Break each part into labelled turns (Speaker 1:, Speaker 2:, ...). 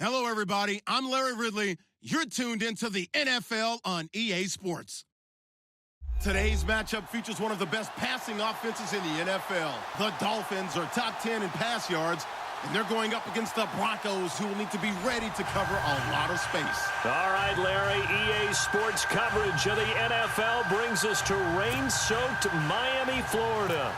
Speaker 1: Hello, everybody. I'm Larry Ridley. You're tuned into the NFL on EA Sports. Today's matchup features one of the best passing offenses in the NFL. The Dolphins are top 10 in pass yards, and they're going up against the Broncos, who will need to be ready to cover a lot of space.
Speaker 2: All right, Larry, EA Sports coverage of the NFL brings us to rain-soaked Miami, Florida.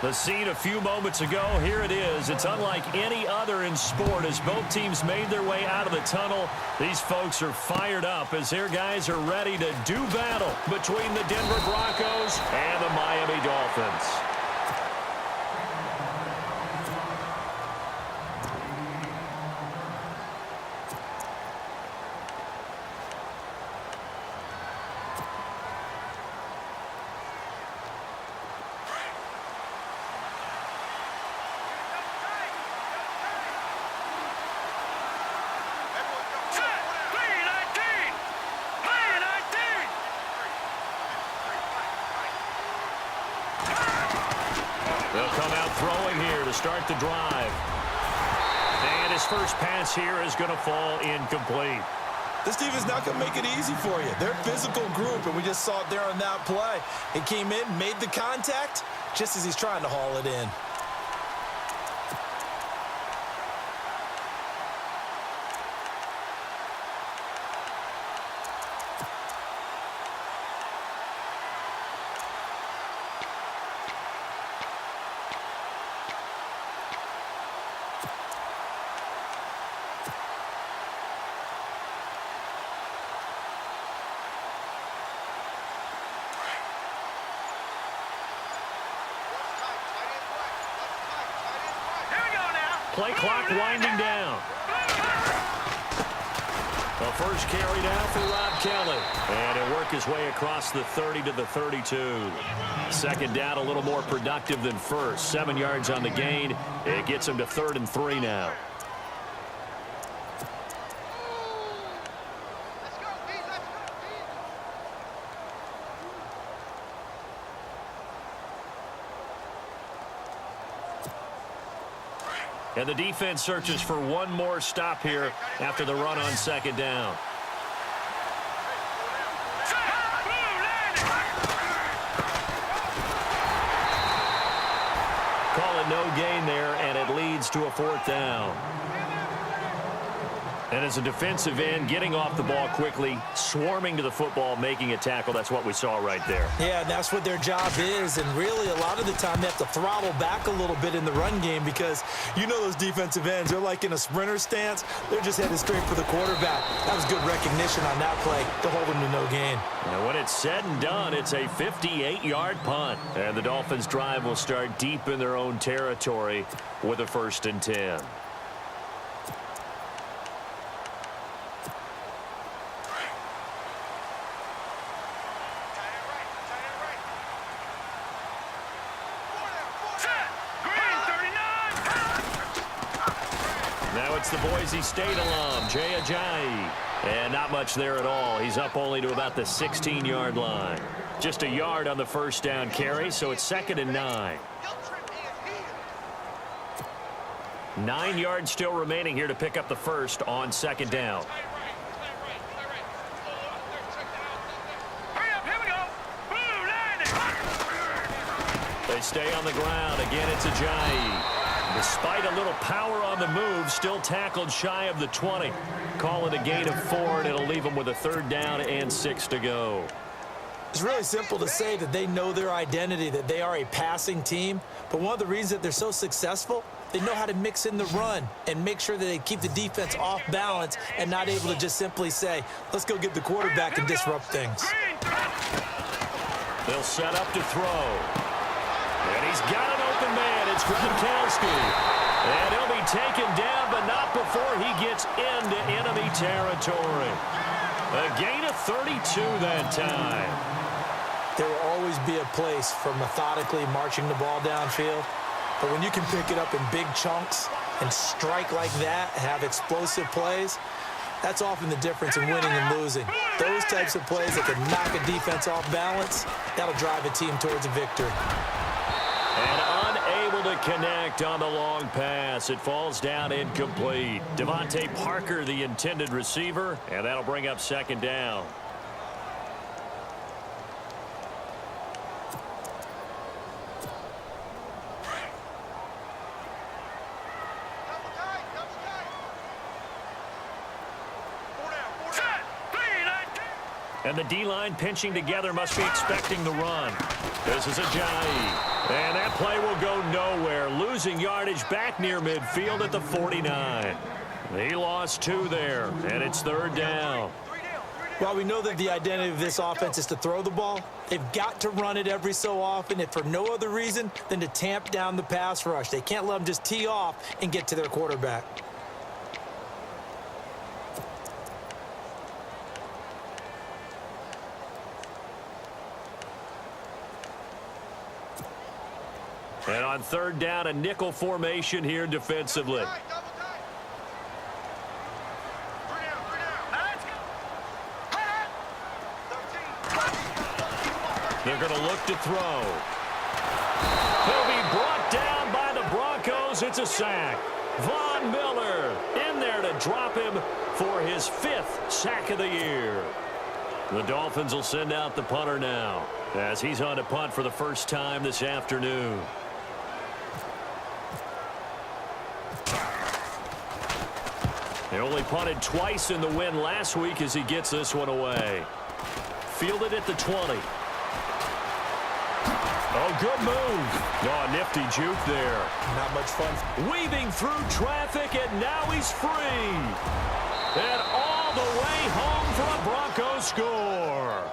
Speaker 2: The scene a few moments ago, here it is. It's unlike any other in sport as both teams made their way out of the tunnel. These folks are fired up as their guys are ready to do battle between the Denver Broncos and the Miami Dolphins. They'll come out throwing here to start the drive. And his first pass here is going to fall incomplete.
Speaker 3: This team is not going to make it easy for you. They're a physical group, and we just saw it there on that play. He came in, made the contact, just as he's trying to haul it in.
Speaker 2: Play clock winding down. The first carry down for Rob Kelly. And he'll work his way across the 30 to the 32. Second down, a little more productive than first. 7 yards on the gain. It gets him to 3rd and 3 now. And the defense searches for one more stop here after the run on second down. Call it no gain there, and it leads to a 4th down. And as a defensive end, getting off the ball quickly, swarming to the football, making a tackle, that's what we saw right there.
Speaker 3: Yeah, and that's what their job is. And really, a lot of the time, they have to throttle back a little bit in the run game because you know those defensive ends, they're like in a sprinter stance. They're just headed straight for the quarterback. That was good recognition on that play to hold them to no gain.
Speaker 2: And when it's said and done, it's a 58-yard punt. And the Dolphins' drive will start deep in their own territory with a 1st and 10. Now it's the Boise State alum, Jay Ajayi. And not much there at all. He's up only to about the 16-yard line. Just a yard on the first down carry, so it's 2nd and 9. 9 yards still remaining here to pick up the first on second down. They stay on the ground. Again, it's Ajayi. Despite a little power on the move, still tackled shy of the 20. Call it a gain of 4, and it'll leave them with a 3rd down and 6 to go.
Speaker 3: It's really simple to say that they know their identity, that they are a passing team. But one of the reasons that they're so successful, they know how to mix in the run and make sure that they keep the defense off balance and not able to just simply say, let's go get the quarterback and disrupt things.
Speaker 2: They'll set up to throw. And he's got an open man. It's Gronkowski. And he'll be taken down, but not before he gets into enemy territory. A gain of 32 that time.
Speaker 3: There will always be a place for methodically marching the ball downfield. But when you can pick it up in big chunks and strike like that, have explosive plays, that's often the difference in winning and losing. Those types of plays that can knock a defense off balance, that'll drive a team towards a victory.
Speaker 2: And unable to connect on the long pass. It falls down incomplete. Devontae Parker, the intended receiver, and that'll bring up second down. And the D-line pinching together must be expecting the run. This is Ajayi. And that play will go nowhere. Losing yardage back near midfield at the 49. He lost 2 there, and it's third down.
Speaker 3: Well, we know that the identity of this offense is to throw the ball. They've got to run it every so often, if for no other reason than to tamp down the pass rush. They can't let them just tee off and get to their quarterback.
Speaker 2: And on third down, a nickel formation here defensively. They're going to look to throw. He'll be brought down by the Broncos. It's a sack. Von Miller in there to drop him for his 5th sack of the year. The Dolphins will send out the punter now as he's on to punt for the first time this afternoon. He only punted twice in the win last week as he gets this one away. Fielded at the 20. Oh, good move. Oh, nifty juke there.
Speaker 3: Not much fun.
Speaker 2: Weaving through traffic, and now he's free. And all the way home for a Broncos score.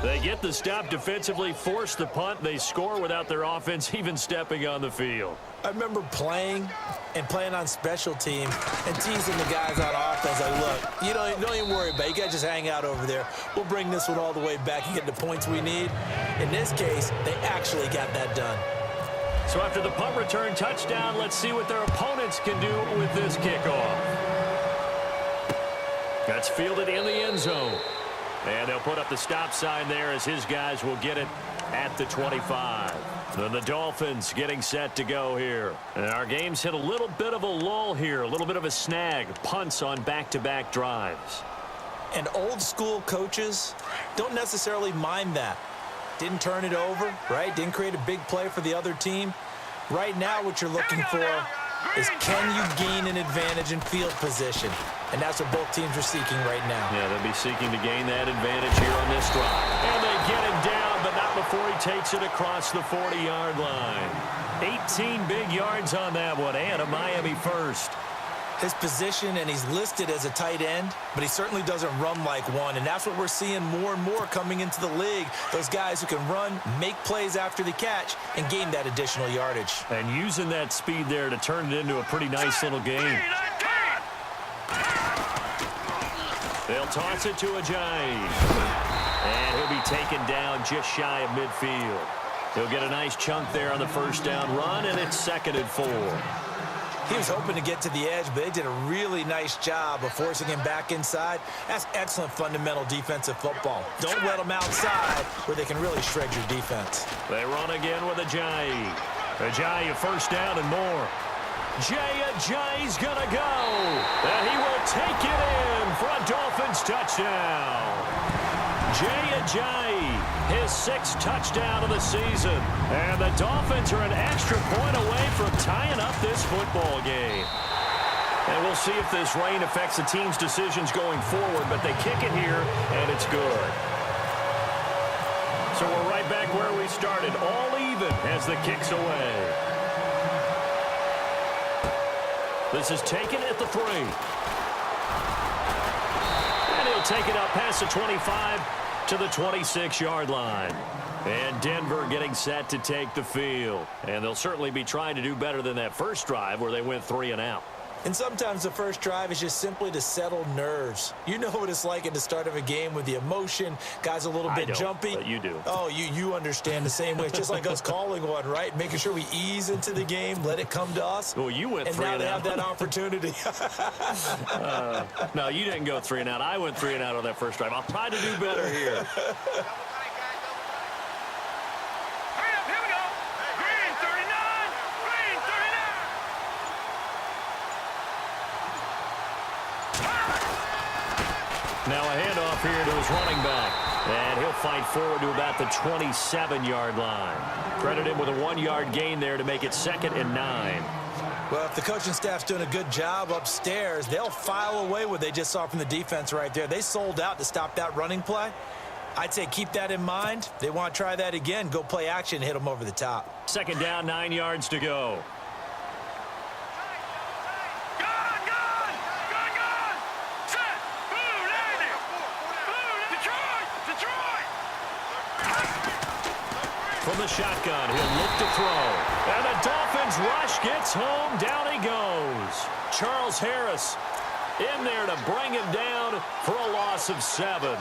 Speaker 2: They get the stop defensively, force the punt. They score without their offense even stepping on the field.
Speaker 3: I remember playing on special teams and teasing the guys on offense. Like, look, you don't even worry about it. You guys just hang out over there. We'll bring this one all the way back and get the points we need. In this case, they actually got that done.
Speaker 2: So after the punt return touchdown, let's see what their opponents can do with this kickoff. That's fielded in the end zone. And they'll put up the stop sign there as his guys will get it at the 25. Then the Dolphins getting set to go here. And our game's hit a little bit of a lull here, a little bit of a snag. Punts on back-to-back drives.
Speaker 3: And old school coaches don't necessarily mind that. Didn't turn it over, right? Didn't create a big play for the other team. Right now what you're looking for is, can you gain an advantage in field position? And that's what both teams are seeking right now.
Speaker 2: Yeah, they'll be seeking to gain that advantage here on this drive. And they get him down, but not before he takes it across the 40-yard line. 18 big yards on that one, and a Miami first.
Speaker 3: His position, and he's listed as a tight end, but he certainly doesn't run like one, and that's what we're seeing more and more coming into the league. Those guys who can run, make plays after the catch, and gain that additional yardage.
Speaker 2: And using that speed there to turn it into a pretty nice little game. They'll toss it to Ajayi. And he'll be taken down just shy of midfield. He'll get a nice chunk there on the first down run, and it's 2nd and 4.
Speaker 3: He was hoping to get to the edge, but they did a really nice job of forcing him back inside. That's excellent fundamental defensive football. Don't let them outside where they can really shred your defense.
Speaker 2: They run again with Ajayi. Ajayi a first down and more. Ajayi's going to go. And he will take it in for a Dolphins touchdown. Ajayi, his 6th touchdown of the season. And the Dolphins are an extra point away from tying up this football game. And we'll see if this rain affects the team's decisions going forward, but they kick it here, and it's good. So we're right back where we started, all even as the kick's away. This is taken at the 3. And he'll take it up past the 25 to the 26-yard line. And Denver getting set to take the field. And they'll certainly be trying to do better than that first drive where they went 3 and out.
Speaker 3: And sometimes the first drive is just simply to settle nerves. You know what it's like at the start of a game with the emotion. Guys a little bit jumpy.
Speaker 2: But you do.
Speaker 3: Oh, you understand the same way. It's just like us calling one, right? Making sure we ease into the game, let it come to us.
Speaker 2: Well, you went 3
Speaker 3: and out. And now they
Speaker 2: out.
Speaker 3: have that opportunity.
Speaker 2: No, you didn't go 3 and out. I went 3 and out on that first drive. I'll try to do better here. Now a handoff here to his running back. And he'll fight forward to about the 27-yard line. Credit him with a 1-yard gain there to make it 2nd and 9.
Speaker 3: Well, if the coaching staff's doing a good job upstairs, they'll file away what they just saw from the defense right there. They sold out to stop that running play. I'd say keep that in mind. They want to try that again. Go play action, hit them over the top.
Speaker 2: 2nd down, 9 yards to go. From the shotgun, he'll look to throw. And the Dolphins rush gets home. Down he goes. Charles Harris in there to bring him down for a loss of 7.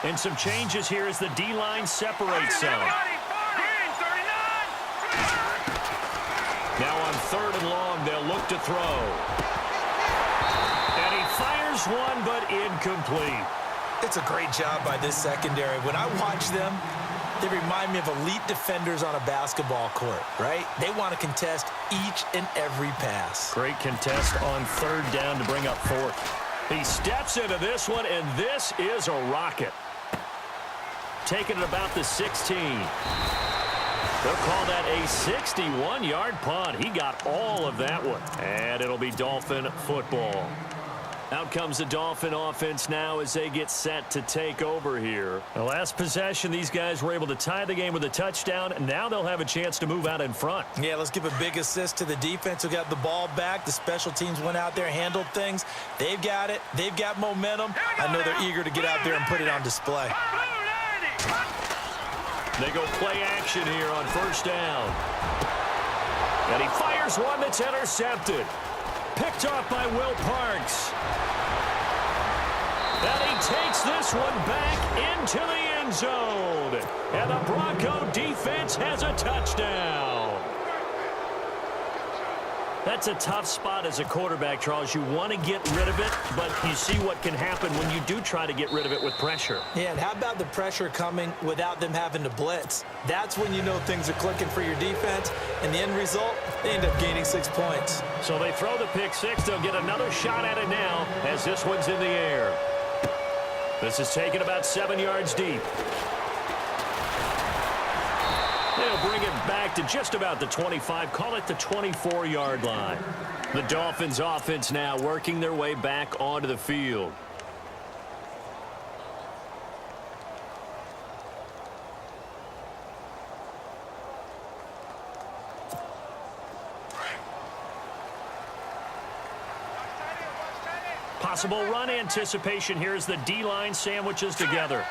Speaker 2: And some changes here as the D-line separates some. Now on 3rd and long, they'll look to throw. And he fires one, but incomplete.
Speaker 3: It's a great job by this secondary. When I watch them, they remind me of elite defenders on a basketball court, right? They want to contest each and every pass.
Speaker 2: Great contest on 3rd down to bring up 4th. He steps into this one, and this is a rocket. Taking it about the 16. They'll call that a 61-yard punt. He got all of that one. And it'll be Dolphin football. Out comes the Dolphin offense now as they get set to take over here. The last possession, these guys were able to tie the game with a touchdown. Now they'll have a chance to move out in front.
Speaker 3: Yeah, let's give a big assist to the defense who got the ball back. The special teams went out there, handled things. They've got it. They've got momentum. I know they're eager to get out there and put it on display.
Speaker 2: They go play action here on 1st down. And he fires one that's intercepted. Picked off by Will Parks. And he takes this one back into the end zone. And the Bronco defense has a touchdown. That's a tough spot as a quarterback, Charles. You want to get rid of it, but you see what can happen when you do try to get rid of it with pressure.
Speaker 3: Yeah, and how about the pressure coming without them having to blitz? That's when you know things are clicking for your defense, and the end result, they end up gaining 6 points.
Speaker 2: So they throw the pick 6. They'll get another shot at it now as this one's in the air. This is taken about 7 yards deep. They'll bring it back to just about the 25, call it the 24-yard line. The Dolphins offense now working their way back onto the field. Possible run anticipation here as the D-line sandwiches together.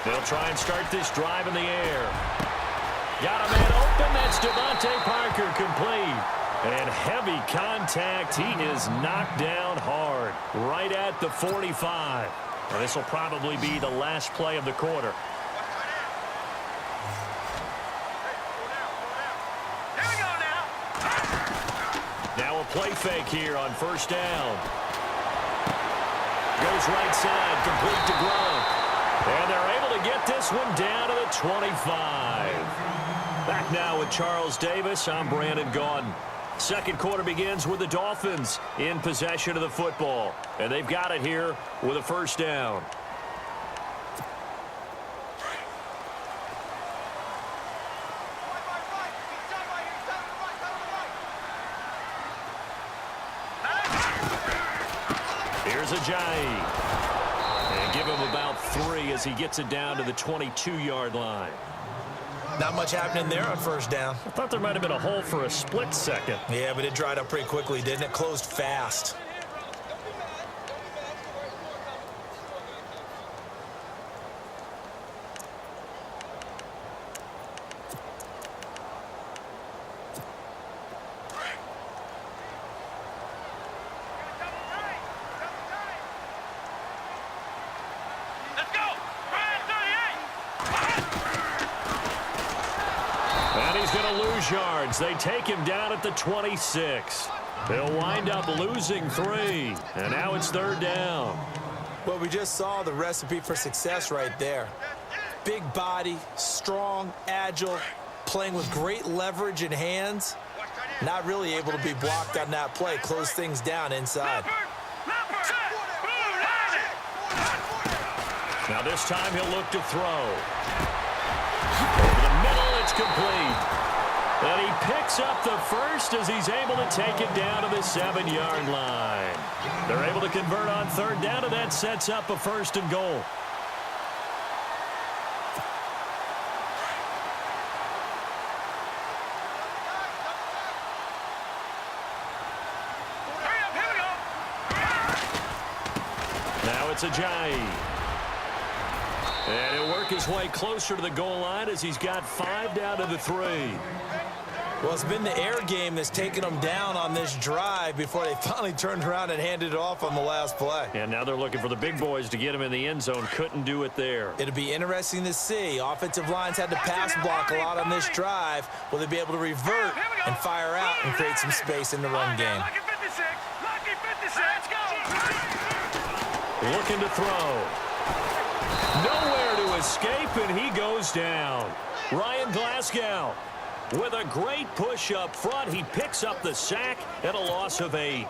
Speaker 2: They'll try and start this drive in the air. Got a man open. That's Devontae Parker complete. And heavy contact. He is knocked down hard right at the 45. And this will probably be the last play of the quarter. Now a play fake here on 1st down. Goes right side, complete to Gronk. And they're able to get this one down to the 25. Back now with Charles Davis. I'm Brandon Gaudin. Second quarter begins with the Dolphins in possession of the football. And they've got it here with a 1st down. Here's Ajayi. And give him about 3 as he gets it down to the 22-yard line.
Speaker 3: Not much happening there on 1st down.
Speaker 2: I thought there might have been a hole for a split second.
Speaker 3: Yeah, but it dried up pretty quickly, didn't it? Closed fast.
Speaker 2: to lose yards. They take him down at the 26. They'll wind up losing 3. And now it's 3rd down.
Speaker 3: Well, we just saw the recipe for success right there. Big body, strong, agile, playing with great leverage in hands. Not really able to be blocked on that play. Close things down inside.
Speaker 2: Now this time he'll look to throw. Over the middle, it's complete. And he picks up the first as he's able to take it down to the 7-yard line. They're able to convert on 3rd down, and that sets up a 1st and goal. Now it's Ajayi. And he'll work his way closer to the goal line as he's got 5 down to the 3.
Speaker 3: Well, it's been the air game that's taken them down on this drive before they finally turned around and handed it off on the last play.
Speaker 2: And now they're looking for the big boys to get him in the end zone. Couldn't do it there.
Speaker 3: It'll be interesting to see. Offensive lines had to pass block a lot on this drive. Will they be able to revert and fire out and create some space in the run game?
Speaker 2: Looking to throw. Nowhere to escape, and he goes down. Ryan Glasgow with a great push up front. He picks up the sack and a loss of 8.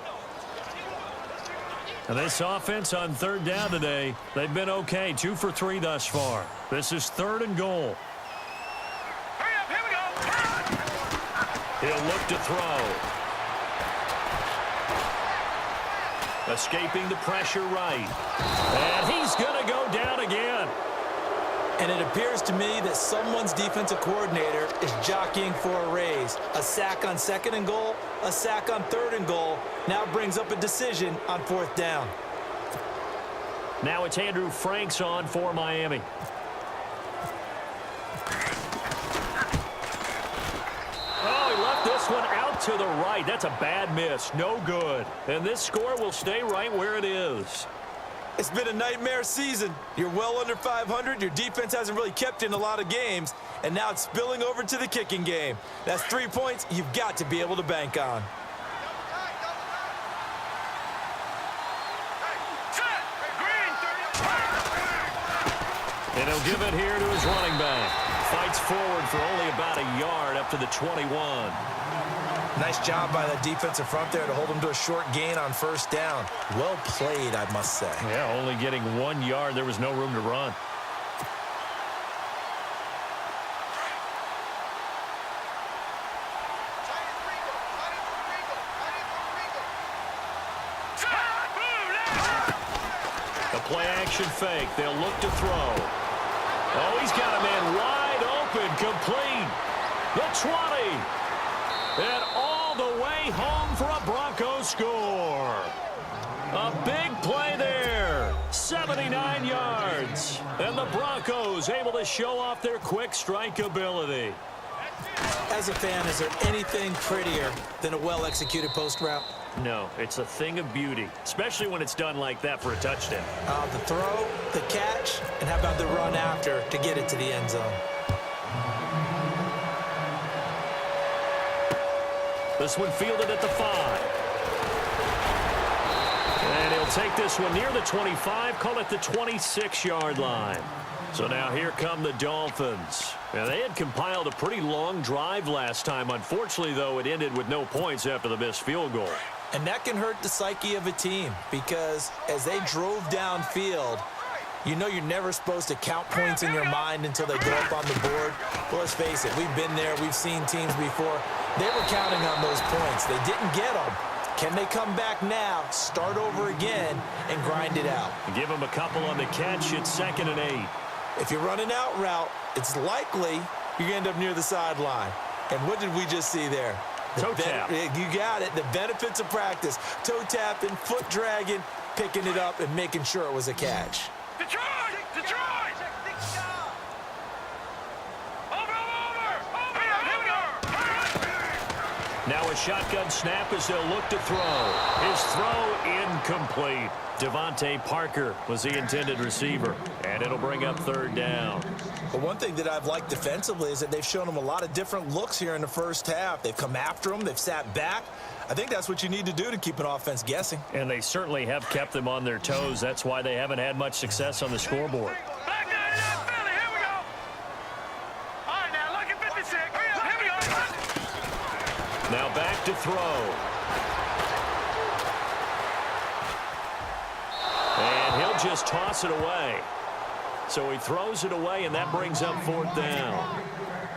Speaker 2: And this offense on 3rd down today, they've been okay. 2 for 3 thus far. This is 3rd and goal. He'll look to throw. Escaping the pressure right. And he's going to go down again.
Speaker 3: And it appears to me that someone's defensive coordinator is jockeying for a raise. A sack on 2nd and goal, a sack on 3rd and goal. Now brings up a decision on 4th down.
Speaker 2: Now it's Andrew Franks on for Miami. Oh, he left this one out to the right. That's a bad miss. No good. And this score will stay right where it is.
Speaker 3: It's been a nightmare season. You're well under 500. Your defense hasn't really kept in a lot of games. And now it's spilling over to the kicking game. That's 3 points you've got to be able to bank on.
Speaker 2: And he'll give it here to his running back. Fights forward for only about a yard up to the 21.
Speaker 3: Nice job by the defensive front there to hold him to a short gain on 1st down. Well played, I must say.
Speaker 2: Yeah, only getting 1 yard. There was no room to run. The play-action fake. They'll look to throw. Oh, he's got a man wide open, complete. The 20. And all the way home for a Broncos score. A big play there. 79 yards. And the Broncos able to show off their quick strike ability.
Speaker 3: As a fan, is there anything prettier than a well-executed post route?
Speaker 2: No, it's a thing of beauty, especially when it's done like that for a touchdown.
Speaker 3: The throw, the catch, and how about the run after to get it to the end zone?
Speaker 2: This one fielded at the 5. And he'll take this one near the 25, call it the 26-yard line. So now here come the Dolphins. Now, they had compiled a pretty long drive last time. Unfortunately, though, it ended with no points after the missed field goal.
Speaker 3: And that can hurt the psyche of a team because as they drove downfield, you know you're never supposed to count points in your mind until they go up on the board. Well, let's face it, we've been there. We've seen teams before. They were counting on those points. They didn't get them. Can they come back now, start over again, and grind it out?
Speaker 2: Give them a couple on the catch. It's 2nd and 8.
Speaker 3: If you run an out route, it's likely you're going to end up near the sideline. And what did we just see there?
Speaker 2: Toe tap.
Speaker 3: You got it. The benefits of practice. Toe tapping, foot dragging, picking it up, and making sure it was a catch.
Speaker 4: Detroit! Detroit!
Speaker 2: Now a shotgun snap as they'll look to throw. His throw incomplete. Devontae Parker was the intended receiver. And it'll bring up 3rd down.
Speaker 3: But one thing that I've liked defensively is that they've shown them a lot of different looks here in the first half. They've come after them. They've sat back. I think that's what you need to do to keep an offense guessing.
Speaker 2: And they certainly have kept them on their toes. That's why they haven't had much success on the scoreboard. Now back to throw. And he'll just toss it away. So he throws it away, and that brings up 4th down.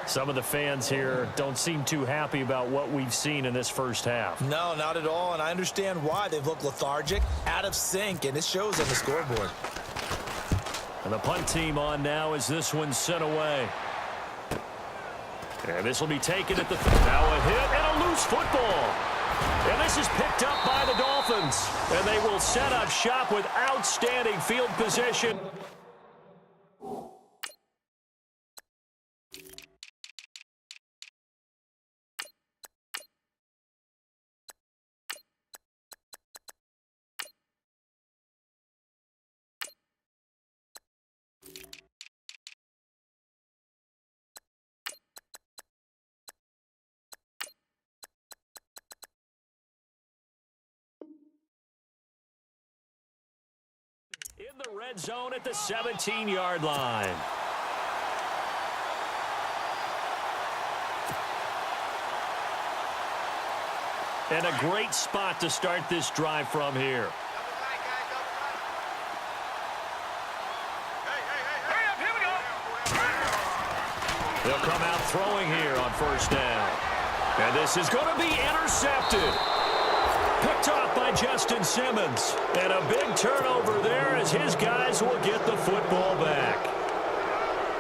Speaker 2: Some of the fans here don't seem too happy about what we've seen in this first half.
Speaker 3: No, not at all, and I understand why. They've looked lethargic, out of sync, and it shows on the scoreboard.
Speaker 2: And the punt team on now as this one's sent away. And this will be taken at the... Now a hit and a loose football. And this is picked up by the Dolphins. And they will set up shop with outstanding field position. In the red zone at the 17-yard line. And a great spot to start this drive from here. They'll come out throwing here on 1st down. And this is going to be intercepted. Picked off by Justin Simmons. And a big turnover there as his guys will get the football back.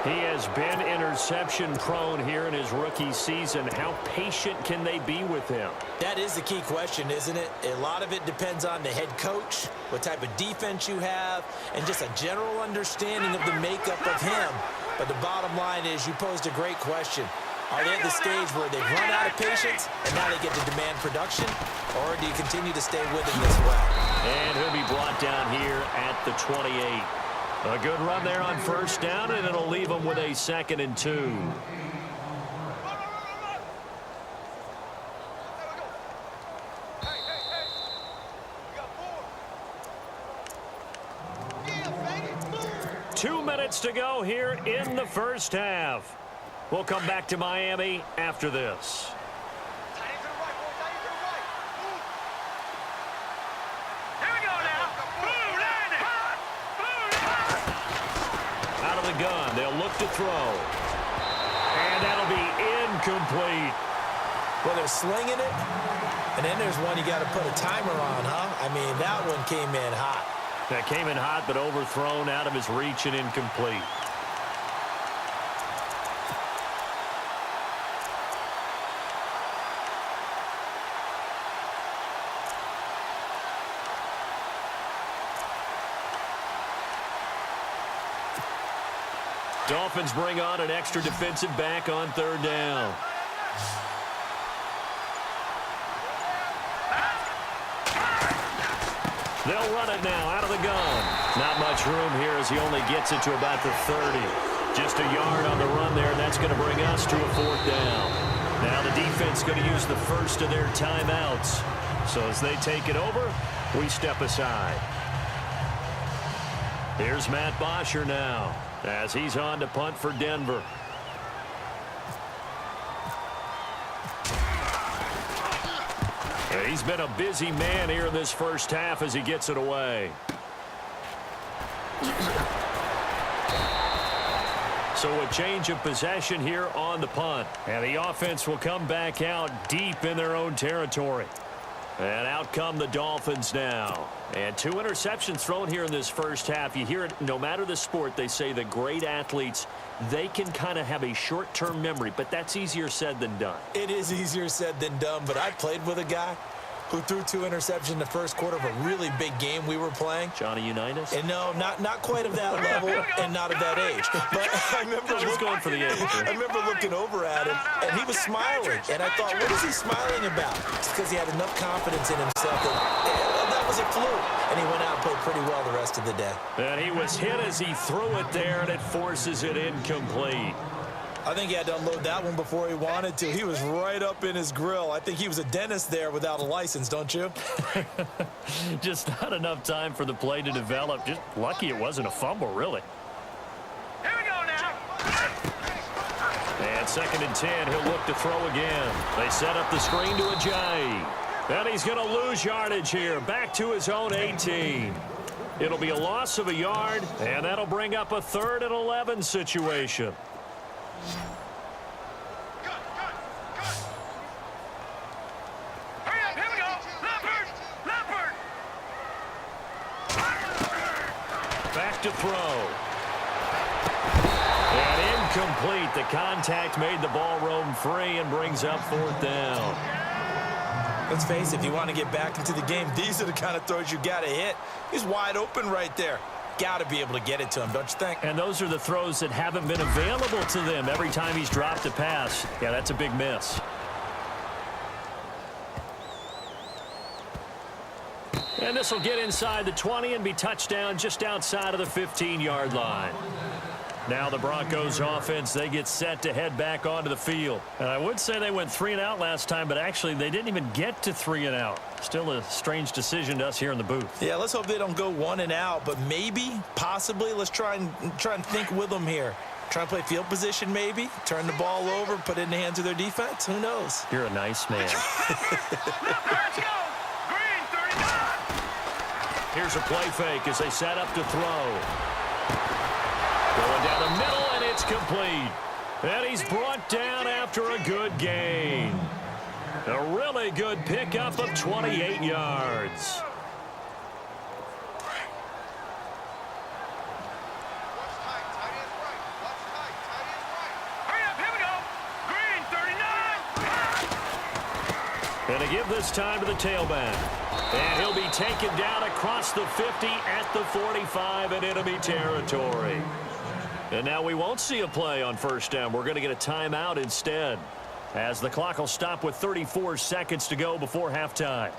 Speaker 2: He has been interception prone here in his rookie season. How patient can they be with him?
Speaker 3: That is the key question, isn't it? A lot of it depends on the head coach, what type of defense you have, and just a general understanding of the makeup of him. But the bottom line is you posed a great question. Are they at the stage where they've run out of patience and now they get to demand production? Or do you continue to stay with him this way?
Speaker 2: And he'll be brought down here at the 28. A good run there on 1st down, and it'll leave them with a 2nd and 2. Two minutes to go here in the first half. We'll come back to Miami after this. Out of the gun, they'll look to throw. And that'll be incomplete.
Speaker 3: Well, they're slinging it, and then there's one you got to put a timer on, huh? I mean, that one came in hot.
Speaker 2: That came in hot, but overthrown out of his reach and incomplete. Dolphins bring on an extra defensive back on 3rd down. They'll run it now out of the gun. Not much room here as he only gets it to about the 30. Just a yard on the run there, and that's going to bring us to a 4th down. Now the defense going to use the first of their timeouts. So as they take it over, we step aside. Here's Matt Bosher now as he's on to punt for Denver. He's been a busy man here in this first half as he gets it away. So a change of possession here on the punt. And the offense will come back out deep in their own territory. And out come the Dolphins now. And 2 interceptions thrown here in this first half. You hear it, no matter the sport, they say the great athletes, they can kind of have a short-term memory, but that's easier said than done.
Speaker 3: It is easier said than done, but I played with a guy who threw 2 interceptions in the first quarter of a really big game we were playing.
Speaker 2: Johnny Unitas?
Speaker 3: And no, not quite of that level and not of that age. But I remember
Speaker 2: going for the age.
Speaker 3: I remember looking over at him, and he was smiling. And I thought, what is he smiling about? It's because he had enough confidence in himself that was a fluke. And he went out play pretty well the rest of the day.
Speaker 2: And he was hit as he threw it there, and it forces it incomplete.
Speaker 3: I think he had to unload that one before he wanted to. He was right up in his grill. I think he was a dentist there without a license, don't you?
Speaker 2: Just not enough time for the play to develop. Just lucky it wasn't a fumble, really.
Speaker 4: Here we go now.
Speaker 2: And 2nd and 10, he'll look to throw again. They set up the screen to Ajayi. And he's going to lose yardage here, back to his own 18. It'll be a loss of a yard, and that'll bring up a 3rd and 11 situation.
Speaker 4: Hurry up, here we go. Leopard.
Speaker 2: Back to throw. And incomplete. The contact made the ball roam free and brings up 4th down.
Speaker 3: Let's face it, if you want to get back into the game, these are the kind of throws you got to hit. He's wide open right there. Got to be able to get it to him, don't you think?
Speaker 2: And those are the throws that haven't been available to them every time he's dropped a pass. Yeah, that's a big miss. And this will get inside the 20 and be touchdown just outside of the 15-yard line. Now the Broncos offense, they get set to head back onto the field. And I would say they went 3 and out last time, but actually they didn't even get to 3 and out. Still a strange decision to us here in the booth.
Speaker 3: Yeah, let's hope they don't go 1 and out, but maybe, possibly, let's try and think with them here. Try and play field position maybe, turn the ball over, put it in the hands of their defense. Who knows?
Speaker 2: You're a nice man.
Speaker 4: Let's go. Green 39.
Speaker 2: Here's a play fake as they set up to throw. Going down the middle, and it's complete. And he's brought down after a good gain. A really good pickup of 28 yards.
Speaker 4: Hurry up, here we go. Green 39.
Speaker 2: And to give this time to the tailback. And he'll be taken down across the 50 at the 45 in enemy territory. And now we won't see a play on 1st down. We're going to get a timeout instead, as the clock will stop with 34 seconds to go before halftime.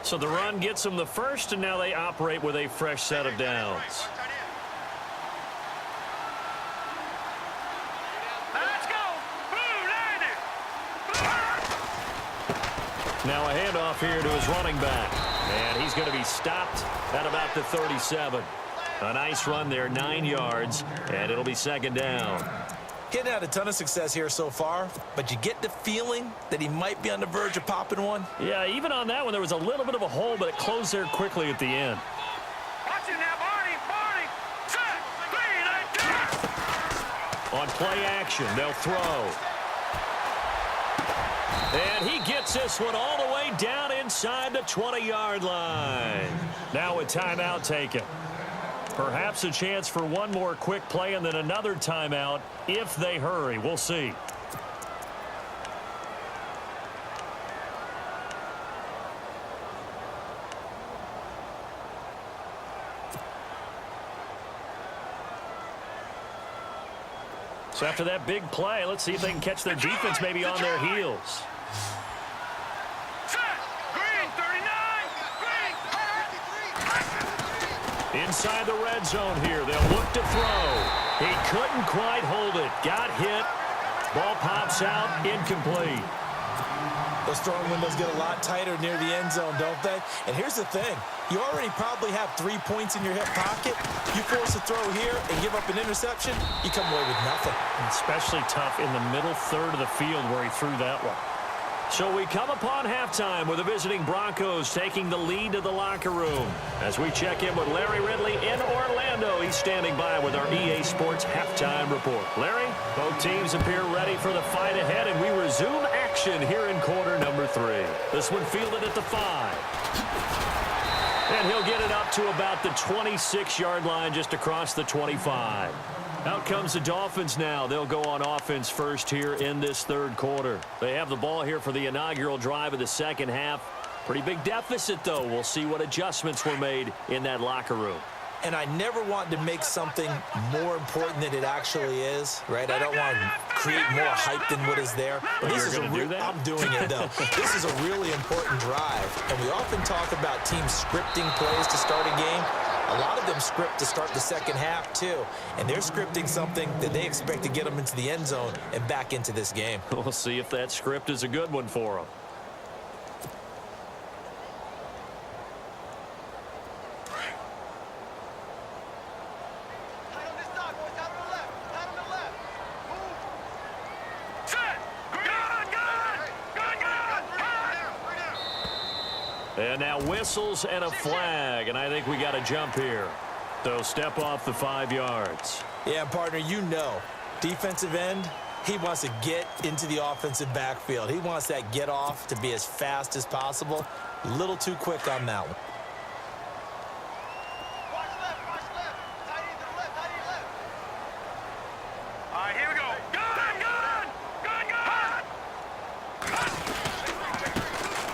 Speaker 2: So the run gets them the first, and now they operate with a fresh set of downs.
Speaker 4: Let's go. Blue landed.
Speaker 2: Now a handoff here to his running back. And he's going to be stopped at about the 37. A nice run there, 9 yards, and it'll be 2nd down.
Speaker 3: Getting had a ton of success here so far, but you get the feeling that he might be on the verge of popping one.
Speaker 2: Yeah, even on that one, there was a little bit of a hole, but it closed there quickly at the end.
Speaker 4: Watch it now, Barney. Set. Green,
Speaker 2: On play action, they'll throw. And he gets this one all the way down inside the 20-yard line. Now a timeout taken. Perhaps a chance for one more quick play and then another timeout if they hurry. We'll see. So after that big play, let's see if they can catch their defense maybe on their heels. Inside the red zone here. They'll look to throw. He couldn't quite hold it. Got hit. Ball pops out. Incomplete.
Speaker 3: Those throwing windows get a lot tighter near the end zone, don't they? And here's the thing. You already probably have 3 points in your hip pocket. You force a throw here and give up an interception, you come away with nothing.
Speaker 2: Especially tough in the middle third of the field where he threw that one. So we come upon halftime with the visiting Broncos taking the lead to the locker room. As we check in with Larry Ridley in Orlando, he's standing by with our EA Sports halftime report. Larry, both teams appear ready for the fight ahead, and we resume action here in quarter number 3. This one fielded at the 5. And he'll get it up to about the 26-yard line just across the 25. Out comes the Dolphins now. They'll go on offense first here in this third quarter. They have the ball here for the inaugural drive of the second half. Pretty big deficit, though. We'll see what adjustments were made in that locker room.
Speaker 3: and I never want to make something more important than it actually is, right? I don't want to create more hype than what is there. But this is I'm doing it, though. This is a really important drive, and we often talk about teams scripting plays to start a game. A lot of them script to start the second half, too, and they're scripting something that they expect to get them into the end zone and back into this game.
Speaker 2: We'll see if that script is a good one for them. And now whistles and a flag, and I think we got to jump here. So step off the 5 yards.
Speaker 3: Yeah, partner, you know, defensive end, he wants to get into the offensive backfield. He wants that get off to be as fast as possible. A little too quick on that one.
Speaker 4: Watch left, tight end to the left, tight end left. All right, here we go. Gun!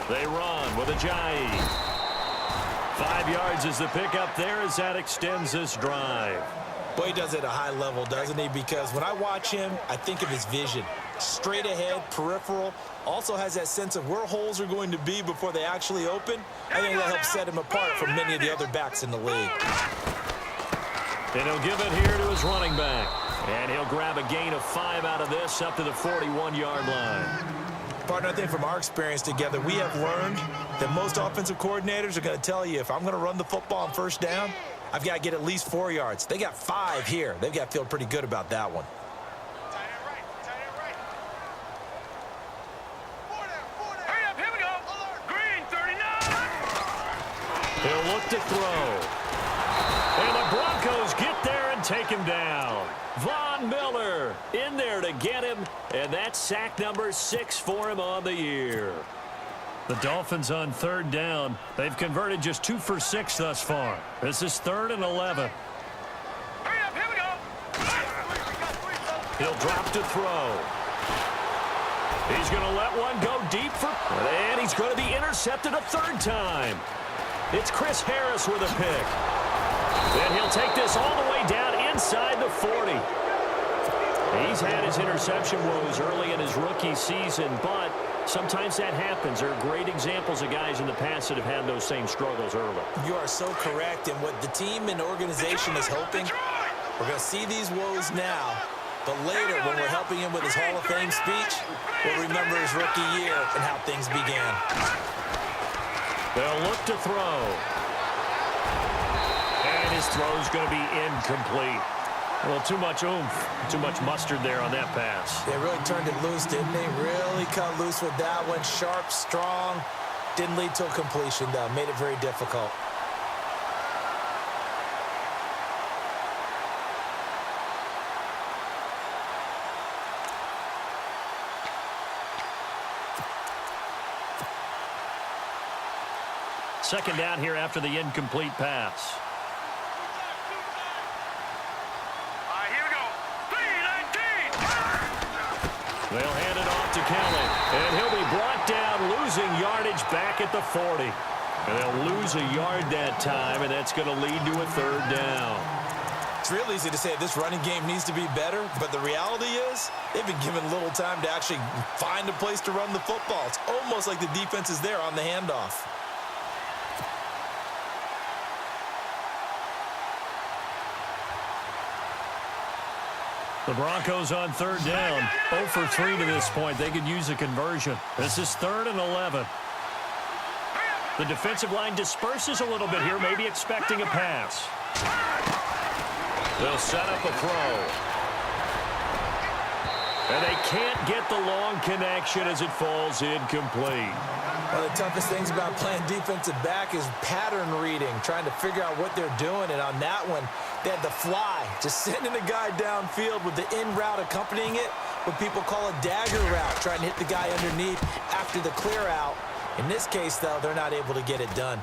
Speaker 2: They run with Ajayi. 5 yards is the pickup there as that extends this drive.
Speaker 3: Boy, he does it at a high level, doesn't he? Because when I watch him, I think of his vision. Straight ahead, peripheral. Also has that sense of where holes are going to be before they actually open. I think that helps set him apart from many of the other backs in the league.
Speaker 2: And he'll give it here to his running back. And he'll grab a gain of 5 out of this up to the 41-yard line.
Speaker 3: Partner, I think from our experience together, we have learned that most offensive coordinators are going to tell you, if I'm going to run the football on first down, I've got to get at least 4 yards. They got 5 here. They've got to feel pretty good about that one.
Speaker 4: Tight end right. Four down. Hurry up, here we go. Green, 39.
Speaker 2: He'll look to throw. And the Broncos get there and take him down. Von Miller in there to get him, and that's sack number 6 for him on the year. The Dolphins on third down. They've converted just 2 for 6 thus far. This is 3rd and 11.
Speaker 4: Hurry up, here we go.
Speaker 2: He'll drop to throw. He's going to let one go deep and he's going to be intercepted a 3rd time. It's Chris Harris with a pick. And he'll take this all the way down inside the 40. He's had his interception woes early in his rookie season, but sometimes that happens. There are great examples of guys in the past that have had those same struggles early.
Speaker 3: You are so correct. And what the team and organization is hoping, we're going to see these woes now, but later when we're helping him with his Hall of Fame speech, we'll remember his rookie year and how things began.
Speaker 2: They'll look to throw. And his throw's going to be incomplete. Well, too much oomph, too much mustard there on that pass.
Speaker 3: They really turned it loose, didn't they? Really cut loose with that one. Sharp, strong. Didn't lead to a completion, though. Made it very difficult.
Speaker 2: Second down here after the incomplete pass. They'll hand it off to Kelly, and he'll be brought down, losing yardage back at the 40. And they'll lose a yard that time, and that's going to lead to a 3rd down.
Speaker 3: It's real easy to say this running game needs to be better, but the reality is they've been given little time to actually find a place to run the football. It's almost like the defense is there on the handoff.
Speaker 2: The Broncos on 3rd down, 0 for 3 to this point. They could use a conversion. This is 3rd and 11. The defensive line disperses a little bit here, maybe expecting a pass. They'll set up a throw. And they can't get the long connection as it falls incomplete.
Speaker 3: One of the toughest things about playing defensive back is pattern reading, trying to figure out what they're doing. And on that one, they had the fly, just sending a guy downfield with the in route accompanying it, what people call a dagger route, trying to hit the guy underneath after the clear out. In this case, though, they're not able to get it done.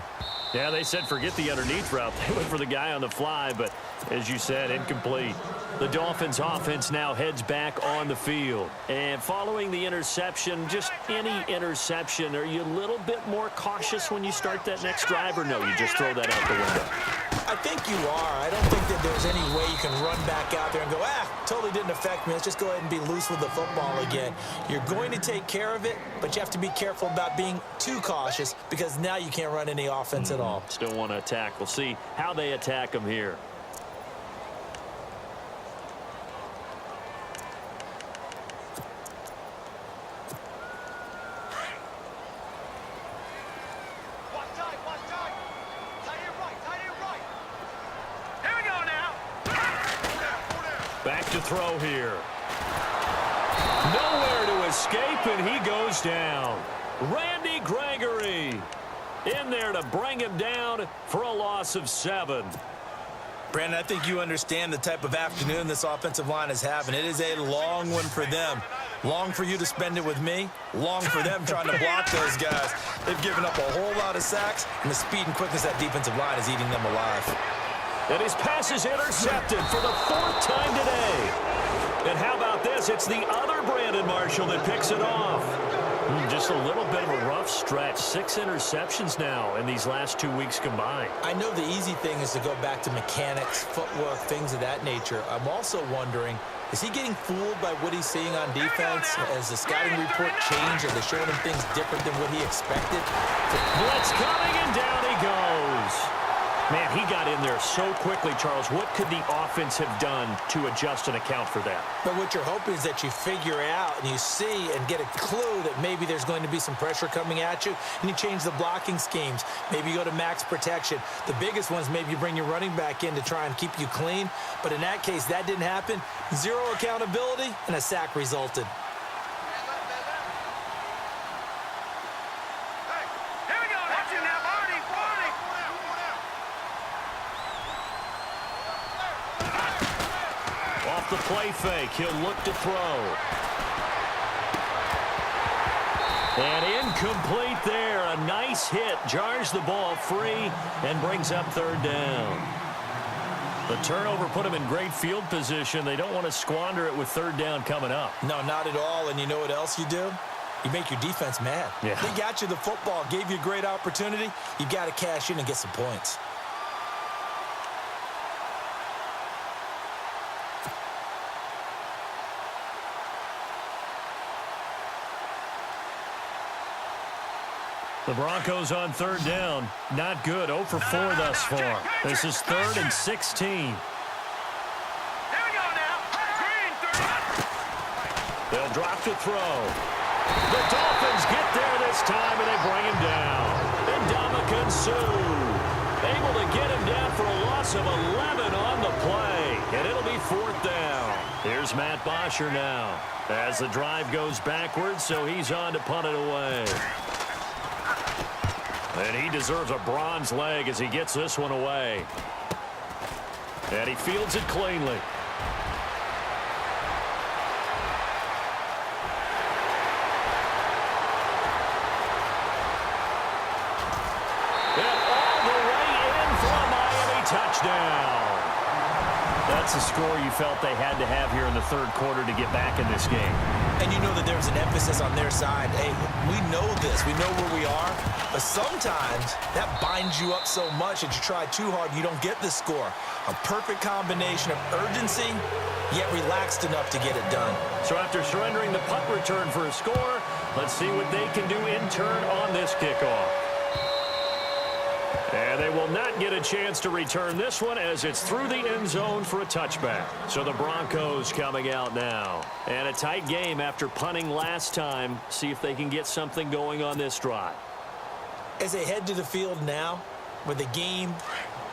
Speaker 2: Yeah, they said forget the underneath route. They went for the guy on the fly, but as you said, incomplete. The Dolphins offense now heads back on the field. And following the interception, just any interception, are you a little bit more cautious when you start that next drive, or no, you just throw that out the window?
Speaker 3: I I think you are. I don't think that there's any way you can run back out there and go, totally didn't affect me. Let's just go ahead and be loose with the football again. You're going to take care of it, but you have to be careful about being too cautious because now you can't run any offense at all.
Speaker 2: Still want to attack. We'll see how they attack them here. Back to throw here. Nowhere to escape, and he goes down. Randy Gregory in there to bring him down for a loss of 7.
Speaker 3: Brandon, I think you understand the type of afternoon this offensive line is having. It is a long one for them. Long for you to spend it with me. Long for them trying to block those guys. They've given up a whole lot of sacks, and the speed and quickness of that defensive line is eating them alive.
Speaker 2: And his pass is intercepted for the 4th time today. And how about this? It's the other Brandon Marshall that picks it off. Just a little bit of a rough stretch. 6 interceptions now in these last 2 weeks combined.
Speaker 3: I know the easy thing is to go back to mechanics, footwork, things of that nature. I'm also wondering, is he getting fooled by what he's seeing on defense? Has the scouting report changed? Are they showing him things different than what he expected?
Speaker 2: Blitz coming, and down he goes. Man, he got in there so quickly, Charles. What could the offense have done to adjust and account for that?
Speaker 3: But what you're hoping is that you figure out and you see and get a clue that maybe there's going to be some pressure coming at you, and you change the blocking schemes. Maybe you go to max protection. The biggest ones, maybe you bring your running back in to try and keep you clean. But in that case, that didn't happen. 0 accountability, and a sack resulted.
Speaker 2: The play fake. He'll look to throw. And incomplete there. A nice hit. Jars the ball free and brings up 3rd down. The turnover put him in great field position. They don't want to squander it with 3rd down coming up.
Speaker 3: No, not at all. And you know what else you do? You make your defense mad.
Speaker 2: Yeah.
Speaker 3: They got you the football, gave you a great opportunity. You've got to cash in and get some points.
Speaker 2: The Broncos on 3rd down. Not good. 0 for 4 thus far. This is 3rd and 16.
Speaker 4: Here we go now. Green, 30.
Speaker 2: They'll drop to throw. The Dolphins get there this time, and they bring him down. And Ndamukong Suh able to get him down for a loss of 11 on the play. And it'll be 4th down. Here's Matt Bosher now as the drive goes backwards, so he's on to punt it away. And he deserves a bronze leg as he gets this one away. And he fields it cleanly. And all the way in for a Miami touchdown. That's a score you felt they had to have here in the 3rd quarter to get back in this game.
Speaker 3: And you know that there's an emphasis on their side. Hey, we know this. We know where we are. But sometimes that binds you up so much that you try too hard, you don't get the score. A perfect combination of urgency, yet relaxed enough to get it done.
Speaker 2: So after surrendering the punt return for a score, let's see what they can do in turn on this kickoff. And they will not get a chance to return this one as it's through the end zone for a touchback. So the Broncos coming out now. And a tight game after punting last time. See if they can get something going on this drive.
Speaker 3: As they head to the field now, with the game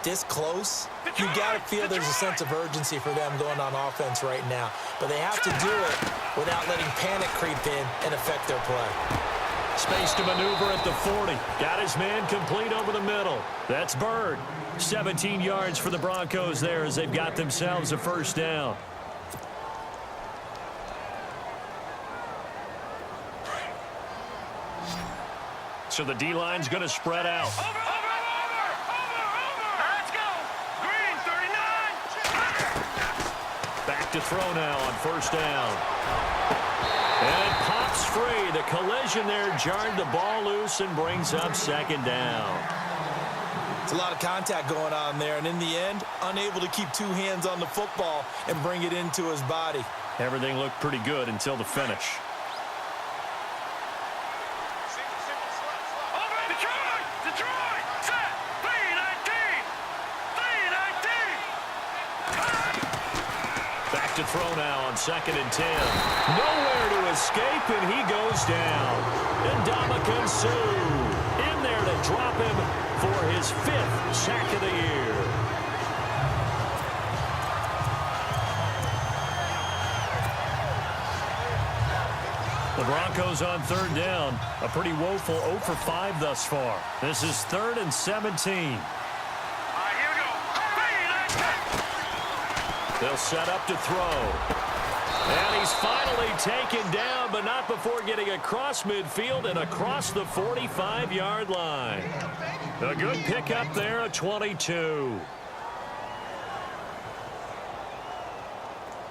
Speaker 3: this close, you got to feel there's a sense of urgency for them going on offense right now. But they have to do it without letting panic creep in and affect their play.
Speaker 2: Space to maneuver at the 40. Got his man complete over the middle. That's Bird. 17 yards for the Broncos there as they've got themselves a 1st down. So the D-line's going to spread out.
Speaker 4: Over. Let's go. Green, 39.
Speaker 2: Back to throw now on 1st down. And it pops free. The collision there jarred the ball loose and brings up 2nd down.
Speaker 3: It's a lot of contact going on there, and in the end, unable to keep two hands on the football and bring it into his body.
Speaker 2: Everything looked pretty good until the finish.
Speaker 4: Detroit, set, 3-19, 3-19.
Speaker 2: Back to throw now on 2nd and 10. Nowhere to escape, and he goes down. Ndamukong Suh in there to drop him for his 5th sack of the year. The Broncos on 3rd down. A pretty woeful 0 for 5 thus far. This is 3rd and 17.
Speaker 4: Here we go.
Speaker 2: They'll set up to throw. And he's finally taken down, but not before getting across midfield and across the 45-yard line. A good pickup there at 22.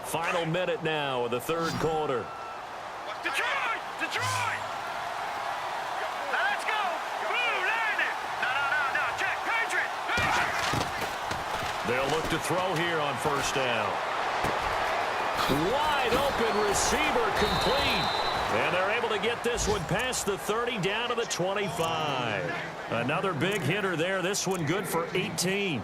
Speaker 2: Final minute now of the 3rd quarter.
Speaker 4: Detroit! Detroit! Now let's go! Blue, line it! No, check, Patriot!
Speaker 2: They'll look to throw here on 1st down. Wide open receiver complete. And they're able to get this one past the 30 down to the 25. Another big hitter there. This one good for 18.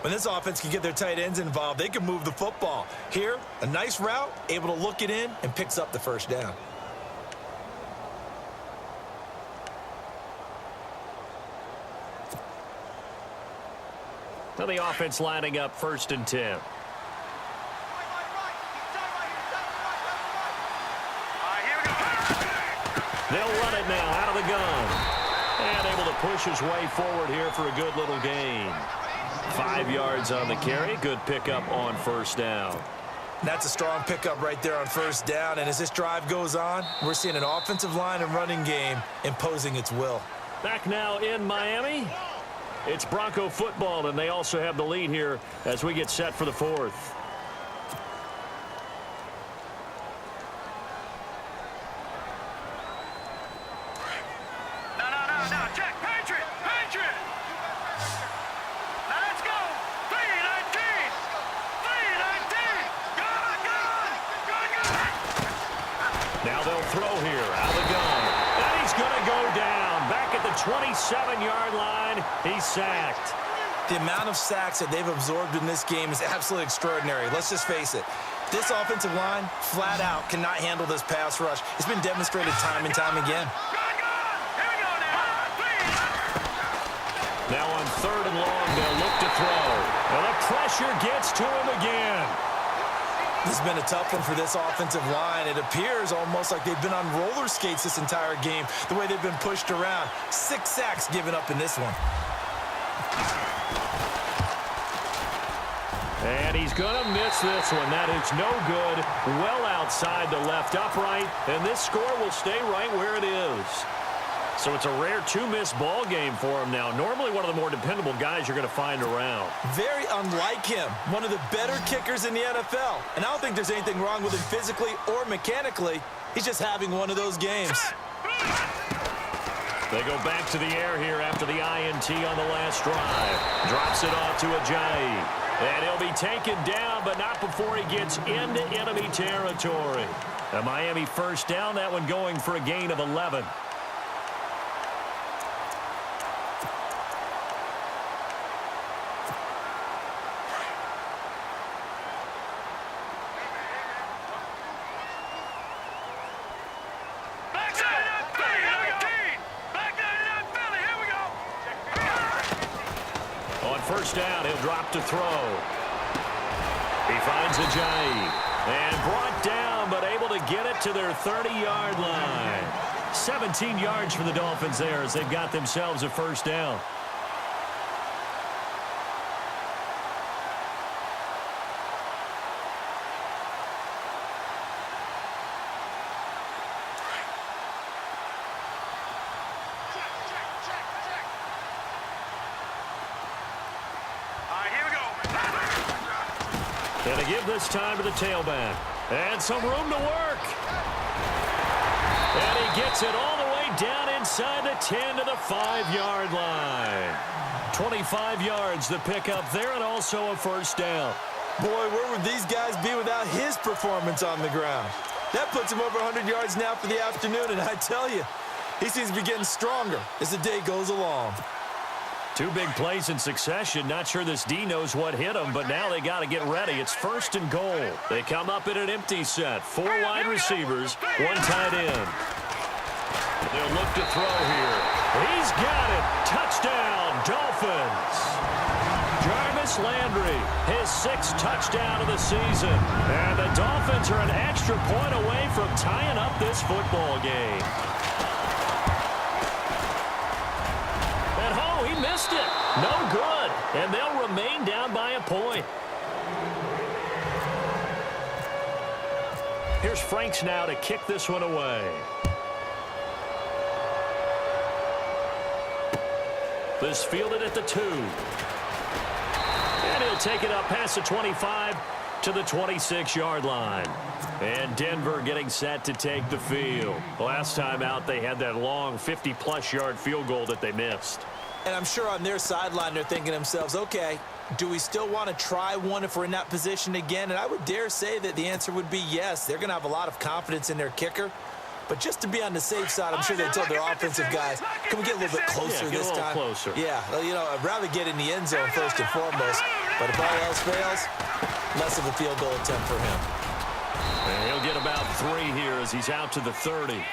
Speaker 3: When this offense can get their tight ends involved, they can move the football. Here, a nice route, able to look it in, and picks up the 1st down.
Speaker 2: Now the offense lining up 1st and 10.
Speaker 4: Here we go.
Speaker 2: They'll run it now out of the gun. And able to push his way forward here for a good little gain. 5 yards on the carry. Good pickup on 1st down.
Speaker 3: That's a strong pickup right there on 1st down. And as this drive goes on, we're seeing an offensive line and running game imposing its will.
Speaker 2: Back now in Miami. It's Bronco football, and they also have the lead here as we get set for the 4th.
Speaker 4: No, check, Patriot! Now let's go! 3-19! 3-19! Go!
Speaker 2: Now they'll throw here out of the gun. And he's going to go down. Back at the 27-yard line, he's sacked.
Speaker 3: The amount of sacks that they've absorbed in this game is absolutely extraordinary. Let's just face it. This offensive line, flat out, cannot handle this pass rush. It's been demonstrated time and time again.
Speaker 4: Here we go now!
Speaker 2: Now on 3rd and long, they'll look to throw. And the pressure gets to him again.
Speaker 3: This has been a tough one for this offensive line. It appears almost like they've been on roller skates this entire game, the way they've been pushed around. 6 sacks given up in this one.
Speaker 2: And he's going to miss this one. That is no good. Well outside the left upright. And this score will stay right where it is. So it's a rare 2-miss ball game for him now. Normally one of the more dependable guys you're going to find around.
Speaker 3: Very unlike him. One of the better kickers in the NFL. And I don't think there's anything wrong with him physically or mechanically. He's just having one of those games.
Speaker 2: They go back to the air here after the INT on the last drive. Drops it off to Ajayi. And he'll be taken down, but not before he gets into enemy territory. A Miami 1st down, that one going for a gain of 11. On 1st down, he'll drop to throw. He finds Ajayi. And brought down, but able to get it to their 30-yard line. 17 yards for the Dolphins there as they've got themselves a 1st down. And to give this time to the tailback. And some room to work. And he gets it all the way down inside the 10 to the 5-yard line. 25 yards the pick up there, and also a first down.
Speaker 3: Boy, where would these guys be without his performance on the ground? That puts him over 100 yards now for the afternoon, and I tell you, he seems to be getting stronger as the day goes along.
Speaker 2: Two big plays in succession. Not sure this D knows what hit him, but now they got to get ready. It's first and goal. They come up in an empty set. 4 wide receivers, 1 tight end. They'll look to throw here. He's got it. Touchdown, Dolphins. Jarvis Landry, his 6th touchdown of the season. And the Dolphins are an extra point away from tying up this football game. He missed it. No good. And they'll remain down by a point. Here's Franks now to kick this one away. This fielded at the 2. And he'll take it up past the 25 to the 26-yard line. And Denver getting set to take the field. Last time out, they had that long 50-plus yard field goal that they missed.
Speaker 3: And I'm sure on their sideline they're thinking to themselves, okay, do we still want to try one if we're in that position again? And I would dare say that the answer would be yes. They're going to have a lot of confidence in their kicker. But just to be on the safe side, I'm sure they told their offensive guys, can we get a little bit closer this time?
Speaker 2: Closer.
Speaker 3: Yeah, you know, I'd rather get in the end zone first and foremost. But if all else fails, less of a field goal attempt for him.
Speaker 2: And he'll get about 3 here as he's out to the 30.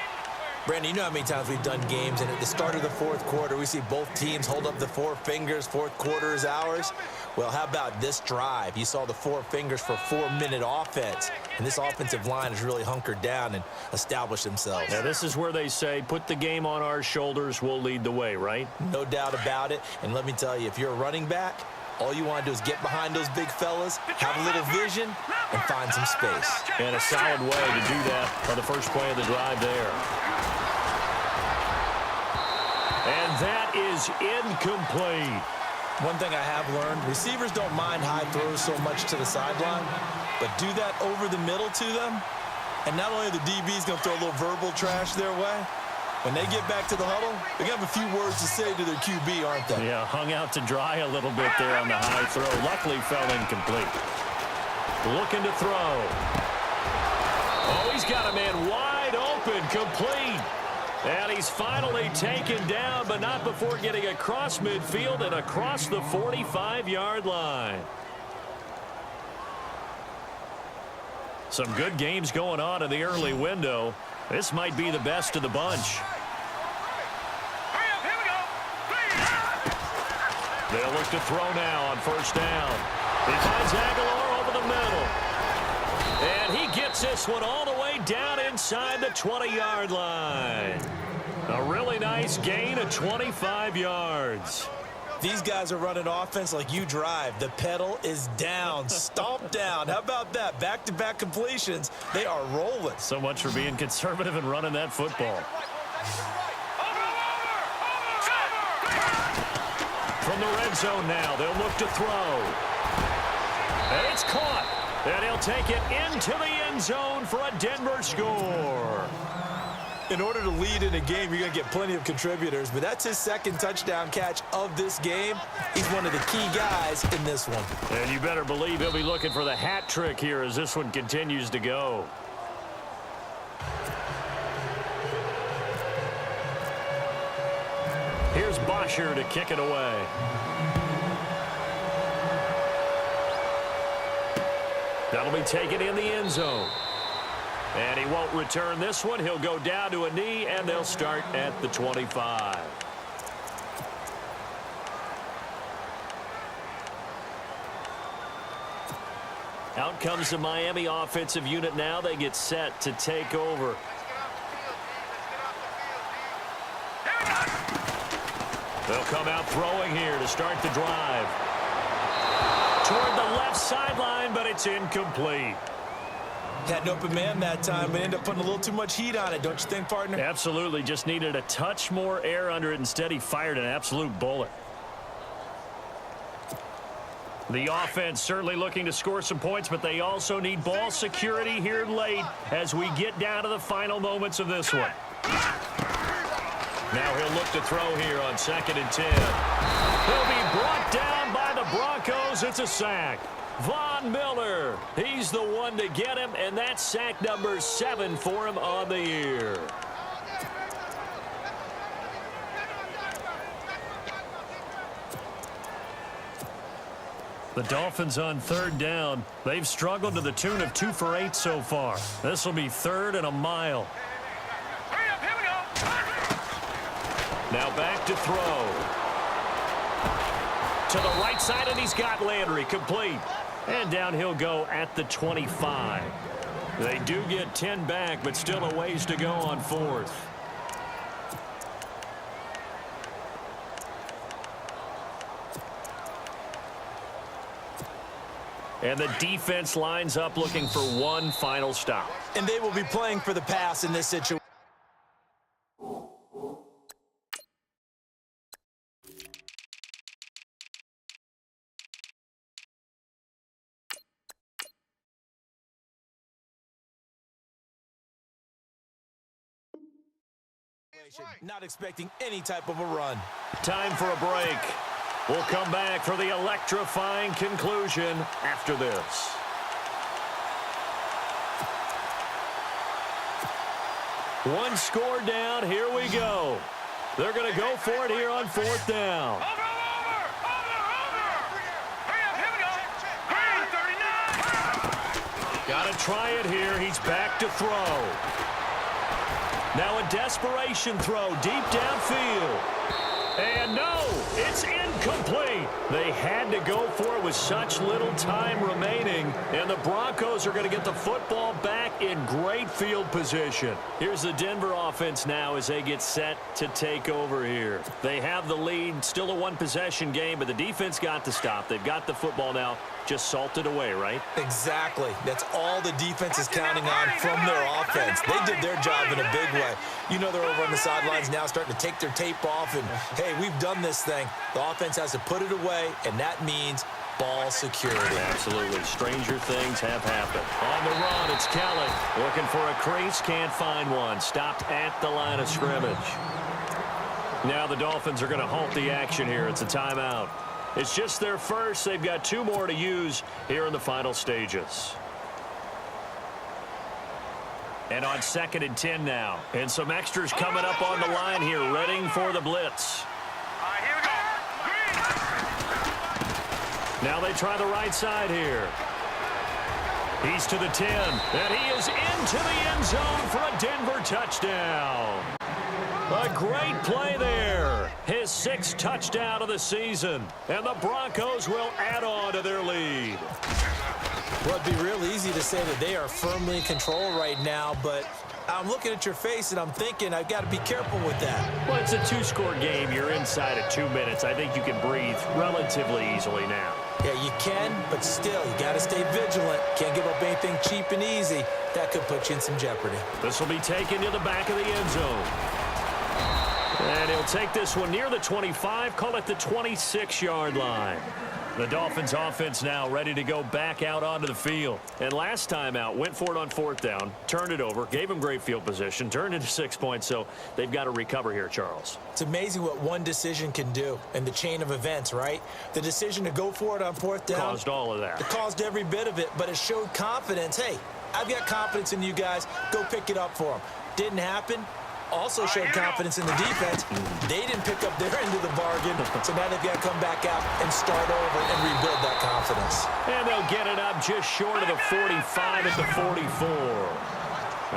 Speaker 3: Brandon, you know how many times we've done games, and at the start of the 4th quarter, we see both teams hold up the 4 fingers, 4th quarter is ours. Well, how about this drive? You saw the 4 fingers for 4-minute offense, and this offensive line has really hunkered down and established themselves.
Speaker 2: Now, this is where they say, put the game on our shoulders, we'll lead the way, right?
Speaker 3: No doubt about it, and let me tell you, if you're a running back, all you want to do is get behind those big fellas, have a little vision, and find some space.
Speaker 2: And a solid way to do that on the first play of the drive there. And that is incomplete.
Speaker 3: One thing I have learned, receivers don't mind high throws so much to the sideline, but do that over the middle to them, and not only are the DBs going to throw a little verbal trash their way, when they get back to the huddle, they're going to have a few words to say to their QB, aren't they?
Speaker 2: Yeah, hung out to dry a little bit there on the high throw. Luckily fell incomplete. Looking to throw. Oh, he's got a man wide open, complete. And he's finally taken down, but not before getting across midfield and across the 45-yard line. Some good games going on in the early window. This might be the best of the bunch. They'll look to throw now on first down. He finds Aguilar over the middle. And he gets this one all the way down inside the 20-yard line. A really nice gain of 25 yards.
Speaker 3: These guys are running offense like you drive. The pedal is down, stomp down. How about that? Back-to-back completions. They are rolling.
Speaker 2: So much for being conservative and running that football. From the red zone now, they'll look to throw. And it's caught. And he'll take it into the end zone for a Denver score.
Speaker 3: In order to lead in a game, you're going to get plenty of contributors, but that's his 2nd touchdown catch of this game. He's one of the key guys in this one.
Speaker 2: And you better believe he'll be looking for the hat trick here as this one continues to go. Here's Bosher to kick it away. That'll be taken in the end zone. And he won't return this one. He'll go down to a knee, and they'll start at the 25. Out comes the Miami offensive unit now. They get set to take over. They'll come out throwing here to start the drive. Toward the left sideline, but it's incomplete.
Speaker 3: Had an open man that time, but ended up putting a little too much heat on it, don't you think, partner?
Speaker 2: Absolutely. Just needed a touch more air under it. Instead, he fired an absolute bullet. The offense certainly looking to score some points, but they also need ball security here late as we get down to the final moments of this one. Now he'll look to throw here on 2nd and 10. He'll be goes. It's a sack. Von Miller, he's the one to get him, and that's sack number 7 for him on the year. The Dolphins on 3rd down. They've struggled to the tune of 2 for 8 so far. This will be 3rd and a mile.
Speaker 4: Hurry up, here we go.
Speaker 2: Now back to throw. To the right side, and he's got Landry complete. And down he'll go at the 25. They do get 10 back, but still a ways to go on 4th. And the defense lines up looking for one final stop.
Speaker 3: And they will be playing for the pass in this situation. Not expecting any type of a run.
Speaker 2: Time for a break. We'll come back for the electrifying conclusion after this. One score down. Here we go. They're going to go for it here on 4th down.
Speaker 4: Over! Hurry up, here we go. Hurry, 39.
Speaker 2: Got to try it here. He's back to throw. Now a desperation throw deep downfield. And no, it's incomplete. They had to go for it with such little time remaining, and the Broncos are going to get the football back in great field position. Here's the Denver offense now as they get set to take over here. They have the lead, still a one-possession game, but the defense got the stop. They've got the football now, just salted away, right?
Speaker 3: Exactly. That's all the defense is counting on from their offense. They did their job in a big way. You know they're over on the sidelines now starting to take their tape off and, hey, we've done this thing. The offense has to put it away, and that means ball security.
Speaker 2: Absolutely. Stranger things have happened. On the run, it's Kelly. Looking for a crease, can't find one. Stopped at the line of scrimmage. Now the Dolphins are going to halt the action here. It's a timeout. It's just their first. They've got 2 more to use here in the final stages. And on 2nd and 10 now. And some extras coming up on the line here, ready for the blitz.
Speaker 4: All right, here we go.
Speaker 2: Now they try the right side here. He's to the 10, and he is into the end zone for a Denver touchdown. A great play there. His 6th touchdown of the season, and the Broncos will add on to their lead.
Speaker 3: Well, it'd be real easy to say that they are firmly in control right now, but I'm looking at your face and I'm thinking I've got to be careful with that.
Speaker 2: Well, it's a 2-score game. You're inside of 2 minutes. I think you can breathe relatively easily now.
Speaker 3: Yeah, you can, but still, you got to stay vigilant. Can't give up anything cheap and easy. That could put you in some jeopardy.
Speaker 2: This will be taken to the back of the end zone. And he'll take this one near the 25, call it the 26-yard line. The Dolphins offense now ready to go back out onto the field. And last time out, went for it on 4th down, turned it over, gave them great field position, turned into 6 points, so they've got to recover here, Charles.
Speaker 3: It's amazing what one decision can do in the chain of events, right? The decision to go for it on 4th down.
Speaker 2: Caused all of that.
Speaker 3: It caused every bit of it, but it showed confidence. Hey, I've got confidence in you guys. Go pick it up for them. Didn't happen. Also showed confidence in the defense. They didn't pick up their end of the bargain, so now they've got to come back out and start over and rebuild that confidence.
Speaker 2: And they'll get it up just short of the 45 at the 44.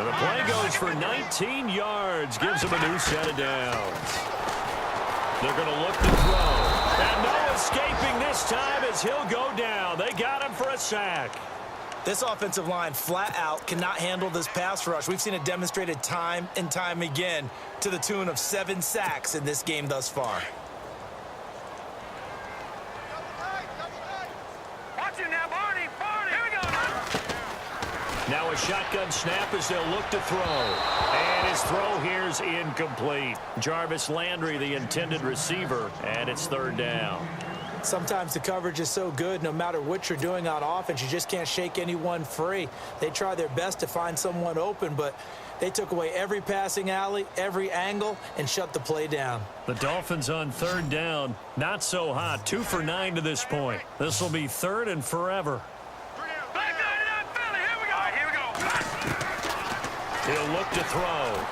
Speaker 2: And the play goes for 19 yards, gives them a new set of downs. They're going to look to throw. And no escaping this time as he'll go down. They got him for a sack.
Speaker 3: This offensive line flat out cannot handle this pass rush. We've seen it demonstrated time and time again to the tune of 7 sacks in this game thus far.
Speaker 4: Watch it now, Barney. Here we go.
Speaker 2: Now a shotgun snap as they'll look to throw. And his throw here's incomplete. Jarvis Landry, the intended receiver, and it's 3rd down.
Speaker 3: Sometimes the coverage is so good, no matter what you're doing on offense, you just can't shake anyone free. They try their best to find someone open, but they took away every passing alley, every angle, and shut the play down.
Speaker 2: The Dolphins on third down. Not so hot. 2 for 9 to this point. This will be third and forever. He'll look to throw.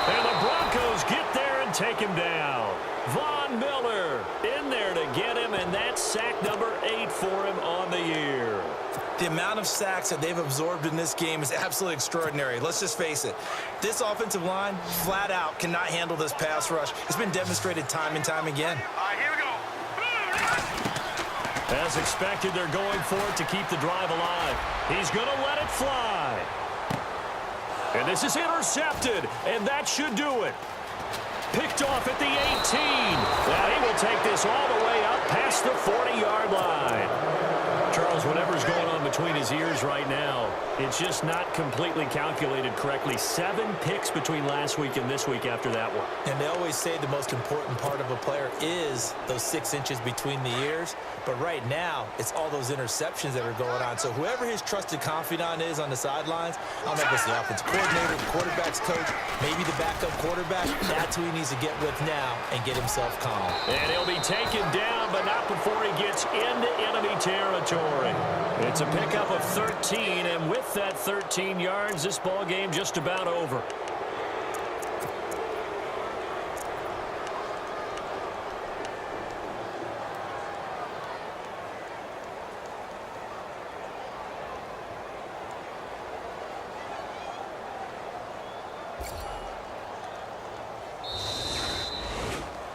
Speaker 2: And the Broncos get there and take him down. Von Miller in there to get him, and that's sack number 8 for him on the year.
Speaker 5: The amount of sacks that they've absorbed in this game is absolutely extraordinary. Let's just face it. This offensive line, flat out, cannot handle this pass rush. It's been demonstrated time and time again.
Speaker 4: All right, here we go.
Speaker 2: As expected, they're going for it to keep the drive alive. He's going to let it fly. And this is intercepted, and that should do it. Picked off at the 18. Now he will take this all the way up past the 40-yard line. Charles, whatever's going on between his ears right now, it's just not completely calculated correctly. 7 picks between last week and this week after that one.
Speaker 3: And they always say the most important part of a player is those 6 inches between the ears. But right now, it's all those interceptions that are going on. So whoever his trusted confidant is on the sidelines, I don't know if it's the offensive coordinator, the quarterback's coach, maybe the backup quarterback, that's who he needs to get with now and get himself calm.
Speaker 2: And he'll be taken down, but not before he gets into enemy territory. It's a pickup of 13, and with that 13 yards, this ball game just about over.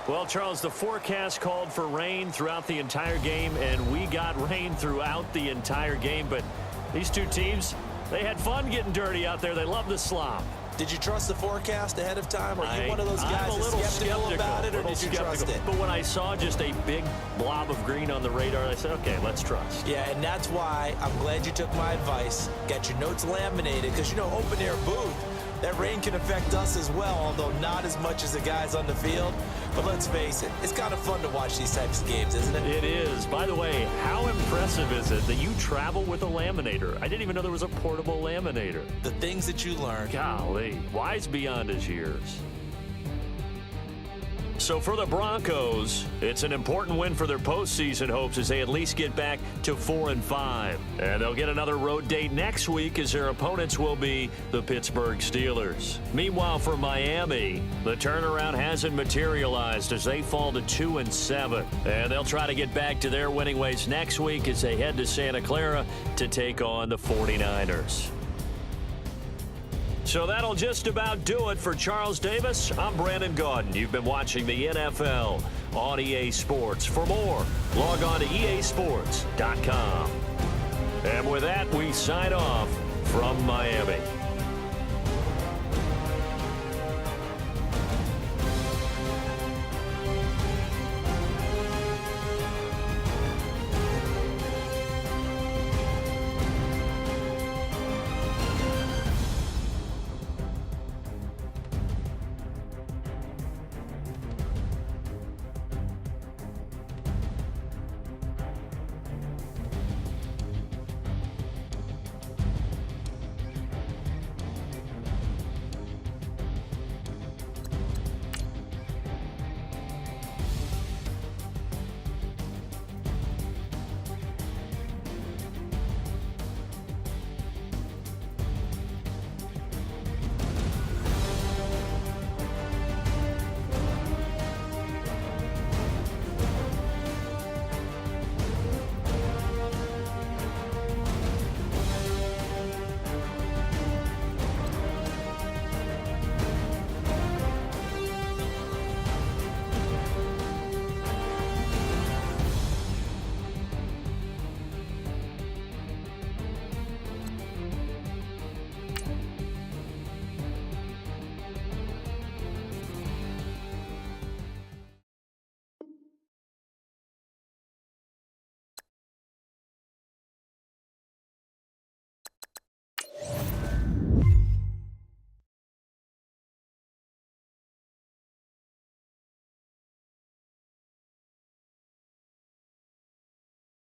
Speaker 2: Well, Charles, the forecast called for rain throughout the entire game, and we got rain throughout the entire game. But these two teams, they had fun getting dirty out there. They love the slop.
Speaker 3: Did you trust the forecast ahead of time? Or are you one of those guys that's skeptical about it, or did you trust it?
Speaker 2: But when I saw just a big blob of green on the radar, I said, okay, let's trust.
Speaker 3: Yeah, and that's why I'm glad you took my advice. Got your notes laminated, because, you know, open-air booth, that rain can affect us as well, although not as much as the guys on the field. But let's face it, it's kind of fun to watch these types of games, isn't it?
Speaker 2: It is. By the way, how impressive is it that you travel with a laminator? I didn't even know there was a portable laminator.
Speaker 3: The things that you learn.
Speaker 2: Golly, wise beyond his years. So for the Broncos, it's an important win for their postseason hopes as they at least get back to 4-5. And they'll get another road date next week as their opponents will be the Pittsburgh Steelers. Meanwhile, for Miami, the turnaround hasn't materialized as they fall to 2-7. And they'll try to get back to their winning ways next week as they head to Santa Clara to take on the 49ers. So that'll just about do it for Charles Davis. I'm Brandon Gaudin. You've been watching the NFL on EA Sports. For more, log on to easports.com. And with that, we sign off from Miami.